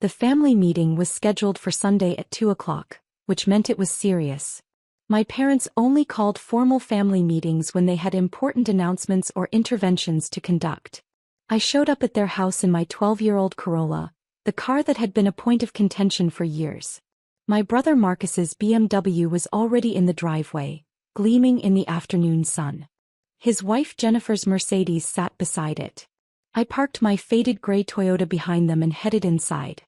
The family meeting was scheduled for Sunday at 2 o'clock, which meant it was serious. My parents only called formal family meetings when they had important announcements or interventions to conduct. I showed up at their house in my 12-year-old Corolla, the car that had been a point of contention for years. My brother Marcus's BMW was already in the driveway, gleaming in the afternoon sun. His wife Jennifer's Mercedes sat beside it. I parked my faded gray Toyota behind them and headed inside.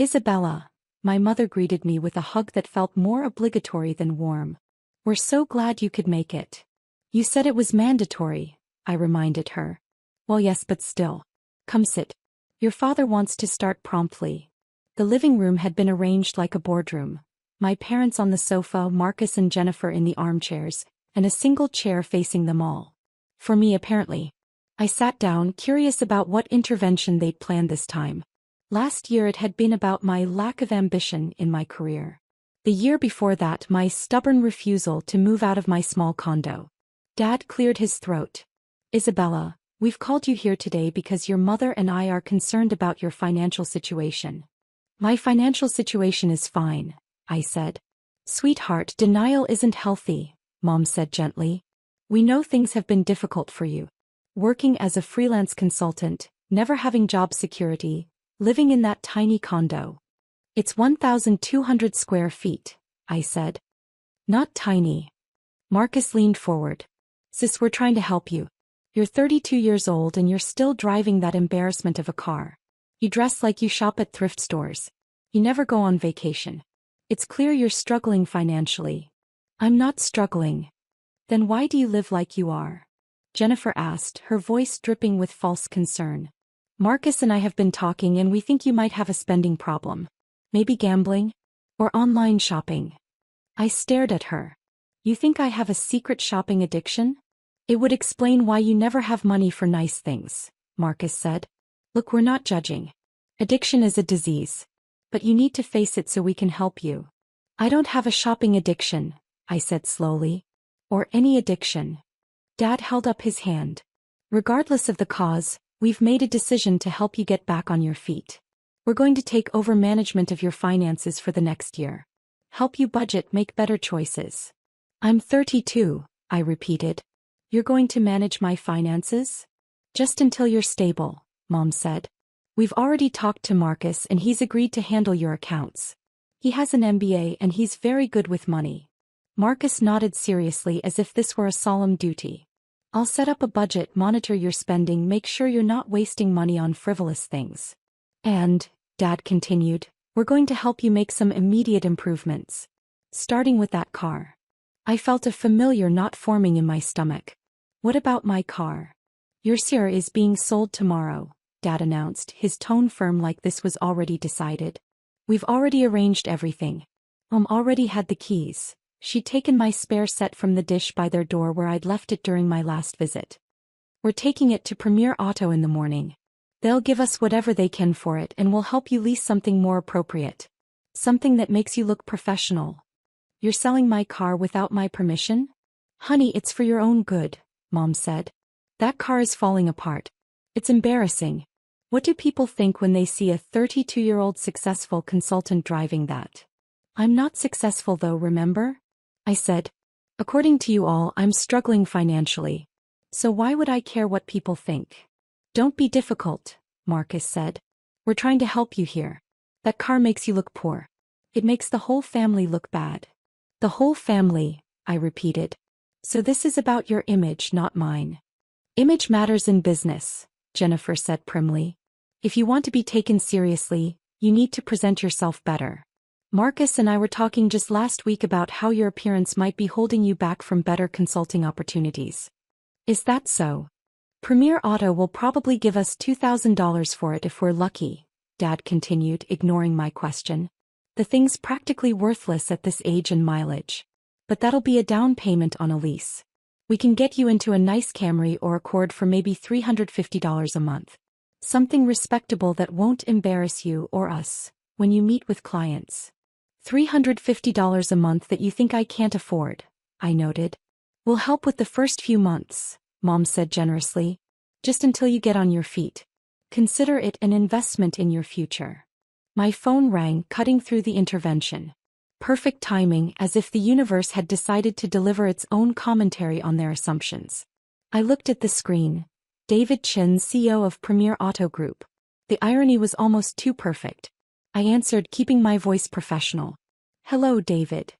"Isabella," my mother greeted me with a hug that felt more obligatory than warm. "We're so glad you could make it." "You said it was mandatory," I reminded her. "Well, yes, but still. Come sit. Your father wants to start promptly." The living room had been arranged like a boardroom. My parents on the sofa, Marcus and Jennifer in the armchairs, and a single chair facing them all. For me, apparently. I sat down, curious about what intervention they'd planned this time. Last year it had been about my lack of ambition in my career. The year before that, my stubborn refusal to move out of my small condo. Dad cleared his throat. "Isabella, we've called you here today because your mother and I are concerned about your financial situation." "My financial situation is fine," I said. "Sweetheart, denial isn't healthy," Mom said gently. "We know things have been difficult for you. Working as a freelance consultant, never having job security, living in that tiny condo. It's 1,200 square feet, I said. "Not tiny." Marcus leaned forward. "Sis, we're trying to help you. You're 32 years old and you're still driving that embarrassment of a car. You dress like you shop at thrift stores. You never go on vacation. It's clear you're struggling financially." "I'm not struggling." "Then why do you live like you are?" Jennifer asked, her voice dripping with false concern. "Marcus and I have been talking and we think you might have a spending problem. Maybe gambling? Or online shopping." I stared at her. "You think I have a secret shopping addiction?" "It would explain why you never have money for nice things," Marcus said. "Look, we're not judging. Addiction is a disease. But you need to face it so we can help you." "I don't have a shopping addiction," I said slowly. "Or any addiction." Dad held up his hand. "Regardless of the cause, we've made a decision to help you get back on your feet. We're going to take over management of your finances for the next year. Help you budget, make better choices." "I'm 32, I repeated. "You're going to manage my finances?" "Just until you're stable," Mom said. "We've already talked to Marcus and he's agreed to handle your accounts. He has an MBA and he's very good with money." Marcus nodded seriously as if this were a solemn duty. "I'll set up a budget, monitor your spending, make sure you're not wasting money on frivolous things. And," Dad continued, "we're going to help you make some immediate improvements. Starting with that car." I felt a familiar knot forming in my stomach. "What about my car?" "Your Sierra is being sold tomorrow," Dad announced, his tone firm like this was already decided. "We've already arranged everything. Mom already had the keys. She'd taken my spare set from the dish by their door where I'd left it during my last visit. We're taking it to Premier Auto in the morning. They'll give us whatever they can for it and we'll help you lease something more appropriate. Something that makes you look professional." "You're selling my car without my permission?" "Honey, it's for your own good," Mom said. "That car is falling apart. It's embarrassing. What do people think when they see a 32-year-old successful consultant driving that?" "I'm not successful though, remember?" I said. "According to you all, I'm struggling financially. So why would I care what people think?" "Don't be difficult," Marcus said. "We're trying to help you here. That car makes you look poor. It makes the whole family look bad." "The whole family," I repeated. "So this is about your image, not mine." "Image matters in business," Jennifer said primly. "If you want to be taken seriously, you need to present yourself better. Marcus and I were talking just last week about how your appearance might be holding you back from better consulting opportunities." "Is that so?" "Premier Auto will probably give us $2,000 for it if we're lucky," Dad continued, ignoring my question. "The thing's practically worthless at this age and mileage. But that'll be a down payment on a lease. We can get you into a nice Camry or Accord for maybe $350 a month. Something respectable that won't embarrass you or us when you meet with clients." $350 a month that you think I can't afford," I noted. "We'll help with the first few months," Mom said generously. "Just until you get on your feet. Consider it an investment in your future." My phone rang, cutting through the intervention. Perfect timing, as if the universe had decided to deliver its own commentary on their assumptions. I looked at the screen. David Chen, CEO of Premier Auto Group. The irony was almost too perfect. I answered, keeping my voice professional. Hello, David.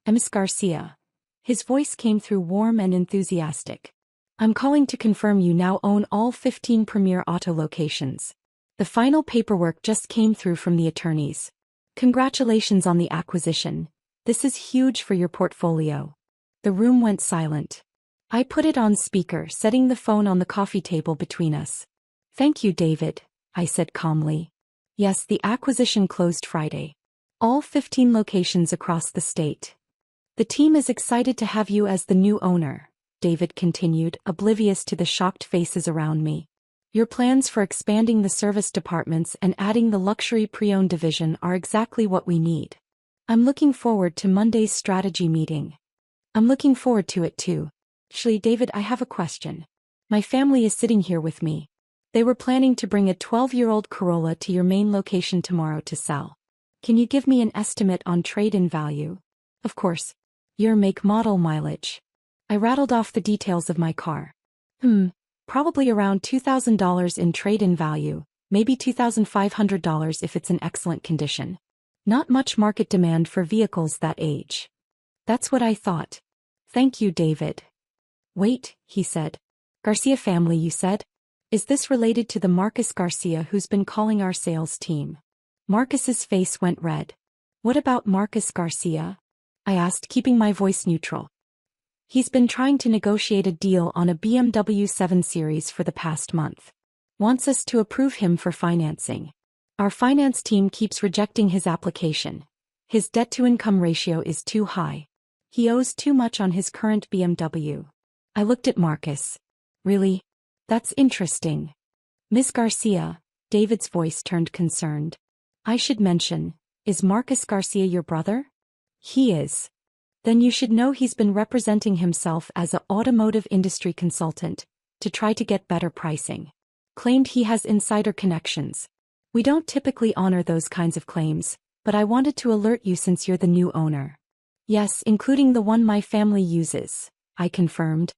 I'm Ms. Garcia. His voice came through warm and enthusiastic. I'm calling to confirm you now own all 15 Premier Auto locations. The final paperwork just came through from the attorneys. Congratulations on the acquisition. This is huge for your portfolio. The room went silent. I put it on speaker, setting the phone on the coffee table between us. Thank you, David, I said calmly. Yes, the acquisition closed Friday. All 15 locations across the state. The team is excited to have you as the new owner, David continued, oblivious to the shocked faces around me. Your plans for expanding the service departments and adding the luxury pre-owned division are exactly what we need. I'm looking forward to Monday's strategy meeting. I'm looking forward to it too. Actually, David, I have a question. My family is sitting here with me. They were planning to bring a 12-year-old Corolla to your main location tomorrow to sell. Can you give me an estimate on trade-in value? Of course. Year, make, model, mileage. I rattled off the details of my car. Probably around $2,000 in trade-in value, maybe $2,500 if it's in excellent condition. Not much market demand for vehicles that age. That's what I thought. Thank you, David. Wait, he said. Garcia family, you said? Is this related to the Marcus Garcia who's been calling our sales team? Marcus's face went red. What about Marcus Garcia? I asked, keeping my voice neutral. He's been trying to negotiate a deal on a BMW 7 Series for the past month. Wants us to approve him for financing. Our finance team keeps rejecting his application. His debt-to-income ratio is too high. He owes too much on his current BMW. I looked at Marcus. Really? That's interesting. Ms. Garcia, David's voice turned concerned. I should mention, is Marcus Garcia your brother? He is. Then you should know he's been representing himself as an automotive industry consultant to try to get better pricing. Claimed he has insider connections. We don't typically honor those kinds of claims, but I wanted to alert you since you're the new owner. Yes, including the one my family uses, I confirmed.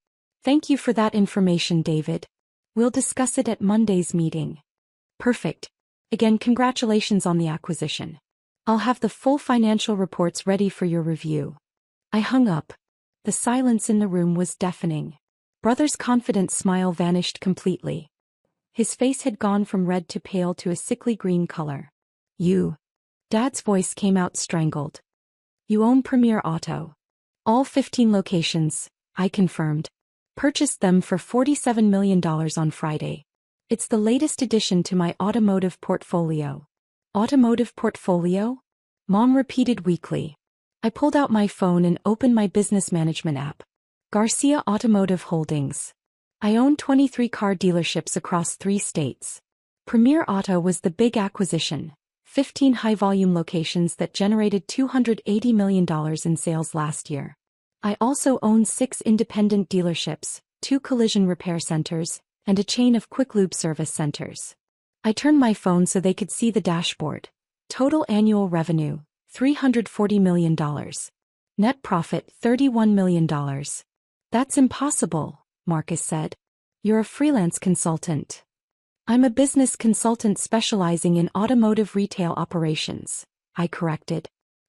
Thank you for that information, David. We'll discuss it at Monday's meeting. Perfect. Again, congratulations on the acquisition. I'll have the full financial reports ready for your review. I hung up. The silence in the room was deafening. Brother's confident smile vanished completely. His face had gone from red to pale to a sickly green color. You. Dad's voice came out strangled. You own Premier Auto. All 15 locations, I confirmed. Purchased them for $47 million on Friday. It's the latest addition to my automotive portfolio. Automotive portfolio? Mom repeated weakly. I pulled out my phone and opened my business management app. Garcia Automotive Holdings. I own 23 car dealerships across 3 states. Premier Auto was the big acquisition, 15 high-volume locations that generated $280 million in sales last year. I also own 6 independent dealerships, 2 collision repair centers, and a chain of quick lube service centers. I turned my phone so they could see the dashboard. Total annual revenue, $340 million. Net profit, $31 million. That's impossible, Marcus said. You're a freelance consultant. I'm a business consultant specializing in automotive retail operations, I corrected.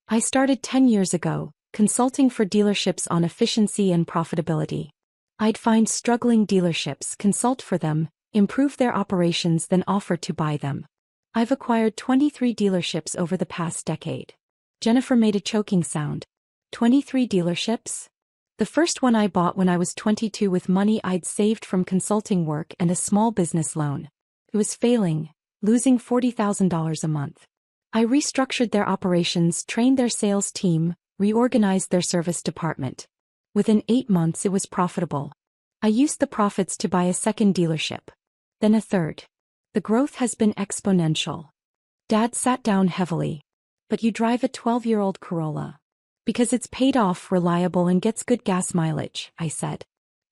I started 10 years ago, consulting for dealerships on efficiency and profitability. I'd find struggling dealerships, consult for them, improve their operations, then offer to buy them. I've acquired 23 dealerships over the past decade. Jennifer made a choking sound. 23 dealerships? The first one I bought when I was 22 with money I'd saved from consulting work and a small business loan. It was failing, losing $40,000 a month. I restructured their operations, trained their sales team, reorganized their service department. Within 8 months it was profitable. I used the profits to buy a second dealership. Then a third. The growth has been exponential. Dad sat down heavily. But you drive a 12-year-old Corolla. Because it's paid off, reliable, and gets good gas mileage, I said.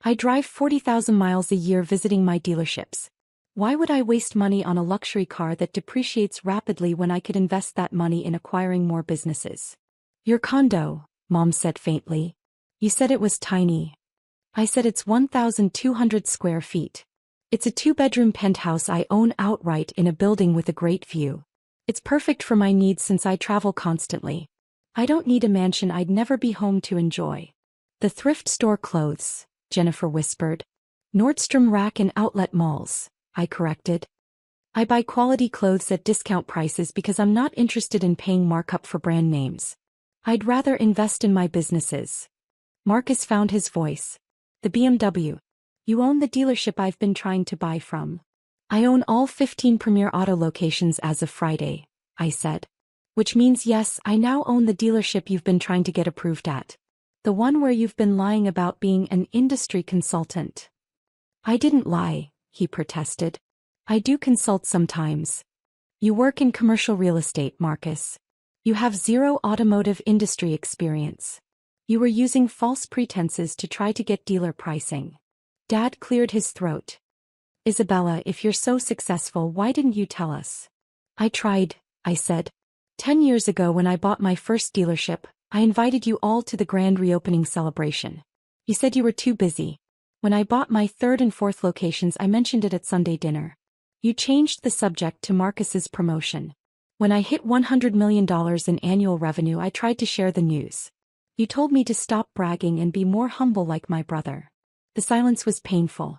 I drive 40,000 miles a year visiting my dealerships. Why would I waste money on a luxury car that depreciates rapidly when I could invest that money in acquiring more businesses? Your condo, Mom said faintly. You said it was tiny. I said it's 1,200 square feet. It's a 2-bedroom penthouse I own outright in a building with a great view. It's perfect for my needs since I travel constantly. I don't need a mansion I'd never be home to enjoy. The thrift store clothes, Jennifer whispered. Nordstrom Rack and outlet malls, I corrected. I buy quality clothes at discount prices because I'm not interested in paying markup for brand names. I'd rather invest in my businesses. Marcus found his voice. The BMW. You own the dealership I've been trying to buy from. I own all 15 Premier Auto locations as of Friday, I said. Which means yes, I now own the dealership you've been trying to get approved at. The one where you've been lying about being an industry consultant. I didn't lie, he protested. I do consult sometimes. You work in commercial real estate, Marcus. You have zero automotive industry experience. You were using false pretenses to try to get dealer pricing. Dad cleared his throat. Isabella, if you're so successful, why didn't you tell us? I tried, I said. 10 years ago when I bought my first dealership, I invited you all to the grand reopening celebration. You said you were too busy. When I bought my third and fourth locations, I mentioned it at Sunday dinner. You changed the subject to Marcus's promotion. When I hit $100 million in annual revenue, I tried to share the news. You told me to stop bragging and be more humble like my brother. The silence was painful.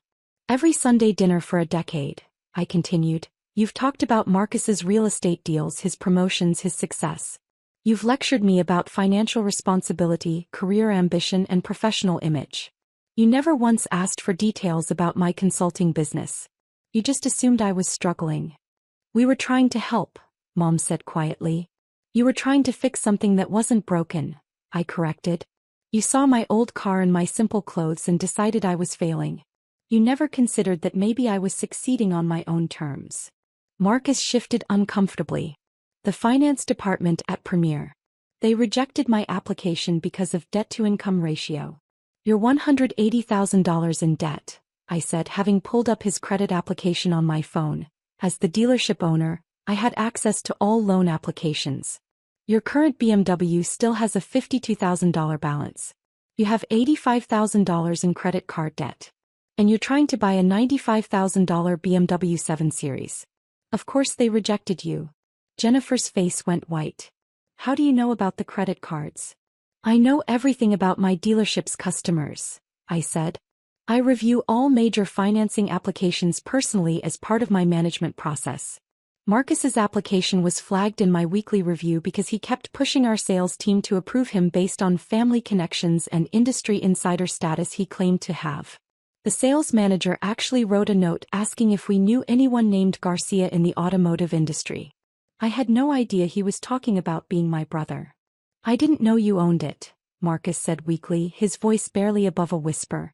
Every Sunday dinner for a decade, I continued, you've talked about Marcus's real estate deals, his promotions, his success. You've lectured me about financial responsibility, career ambition, and professional image. You never once asked for details about my consulting business. You just assumed I was struggling. We were trying to help, Mom said quietly. You were trying to fix something that wasn't broken, I corrected. You saw my old car and my simple clothes and decided I was failing. You never considered that maybe I was succeeding on my own terms. Marcus shifted uncomfortably. The finance department at Premier. They rejected my application because of debt-to-income ratio. You're $180,000 in debt, I said, having pulled up his credit application on my phone. As the dealership owner, I had access to all loan applications. Your current BMW still has a $52,000 balance. You have $85,000 in credit card debt. And you're trying to buy a $95,000 BMW 7 Series. Of course they rejected you. Jennifer's face went white. How do you know about the credit cards? I know everything about my dealership's customers, I said. I review all major financing applications personally as part of my management process. Marcus's application was flagged in my weekly review because he kept pushing our sales team to approve him based on family connections and industry insider status he claimed to have. The sales manager actually wrote a note asking if we knew anyone named Garcia in the automotive industry. I had no idea he was talking about being my brother. I didn't know you owned it, Marcus said weakly, his voice barely above a whisper.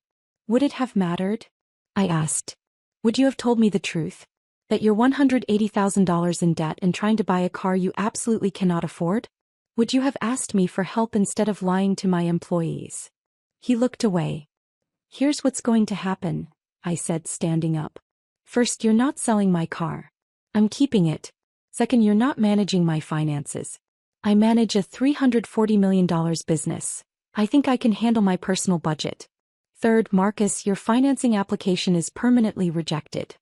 Would it have mattered? I asked. Would you have told me the truth? That you're $180,000 in debt and trying to buy a car you absolutely cannot afford? Would you have asked me for help instead of lying to my employees? He looked away. Here's what's going to happen, I said, standing up. First, you're not selling my car. I'm keeping it. Second, you're not managing my finances. I manage a $340 million business. I think I can handle my personal budget. Third, Marcus, your financing application is permanently rejected.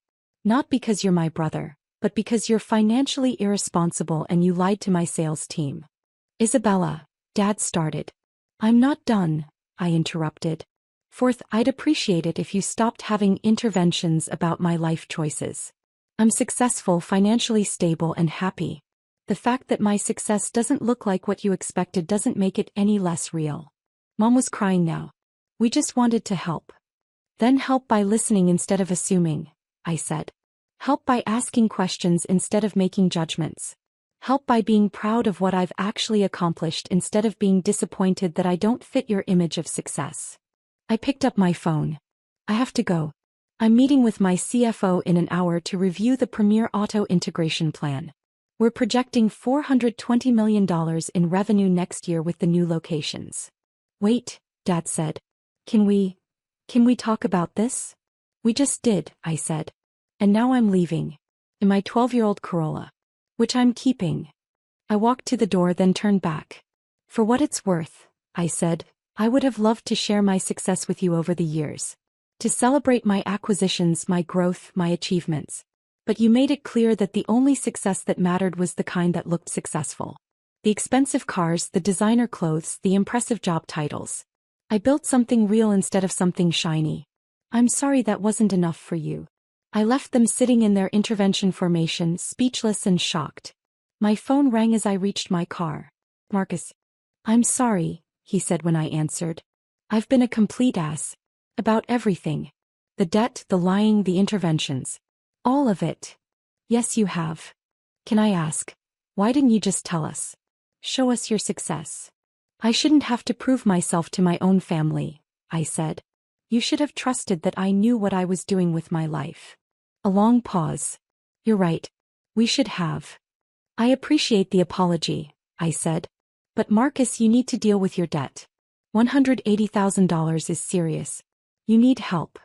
Not because you're my brother, but because you're financially irresponsible and you lied to my sales team. Isabella, Dad started. I'm not done, I interrupted. Fourth, I'd appreciate it if you stopped having interventions about my life choices. I'm successful, financially stable, and happy. The fact that my success doesn't look like what you expected doesn't make it any less real. Mom was crying now. We just wanted to help. Then help by listening instead of assuming, I said. Help by asking questions instead of making judgments. Help by being proud of what I've actually accomplished instead of being disappointed that I don't fit your image of success. I picked up my phone. I have to go. I'm meeting with my CFO in an hour to review the Premier Auto integration plan. We're projecting $420 million in revenue next year with the new locations. Wait, Dad said. Can we talk about this? We just did, I said. And now I'm leaving. In my 12-year-old Corolla. Which I'm keeping. I walked to the door then turned back. For what it's worth, I said, I would have loved to share my success with you over the years. To celebrate my acquisitions, my growth, my achievements. But you made it clear that the only success that mattered was the kind that looked successful. The expensive cars, the designer clothes, the impressive job titles. I built something real instead of something shiny. I'm sorry that wasn't enough for you. I left them sitting in their intervention formation, speechless and shocked. My phone rang as I reached my car. Marcus. I'm sorry, he said when I answered. I've been a complete ass. About everything. The debt, the lying, the interventions. All of it. Yes, you have. Can I ask, why didn't you just tell us? Show us your success. I shouldn't have to prove myself to my own family, I said. You should have trusted that I knew what I was doing with my life. A long pause. You're right. We should have. I appreciate the apology, I said. But Marcus, you need to deal with your debt. $180,000 is serious. You need help.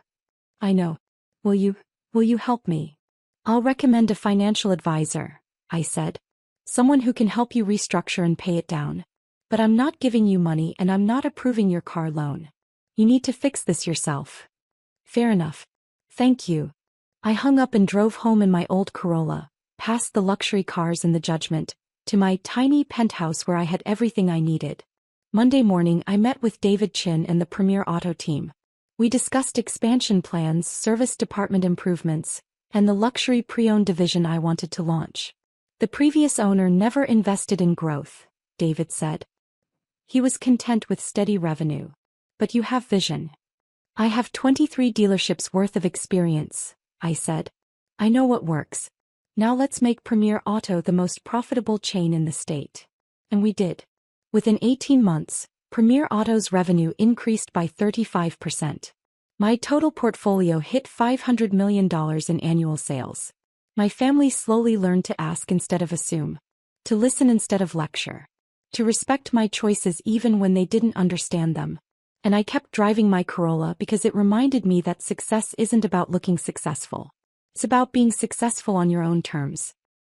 I know. Will you help me? I'll recommend a financial advisor, I said. Someone who can help you restructure and pay it down. But I'm not giving you money and I'm not approving your car loan. You need to fix this yourself. Fair enough. Thank you. I hung up and drove home in my old Corolla, past the luxury cars and the Judgment, to my tiny penthouse where I had everything I needed. Monday morning I met with David Chin and the Premier Auto team. We discussed expansion plans, service department improvements, and the luxury pre-owned division I wanted to launch. The previous owner never invested in growth, David said. He was content with steady revenue. But you have vision. I have 23 dealerships worth of experience, I said. I know what works. Now let's make Premier Auto the most profitable chain in the state. And we did. Within 18 months, Premier Auto's revenue increased by 35%. My total portfolio hit $500 million in annual sales. My family slowly learned to ask instead of assume. To listen instead of lecture. To respect my choices even when they didn't understand them. And I kept driving my Corolla because it reminded me that success isn't about looking successful. It's about being successful on your own terms.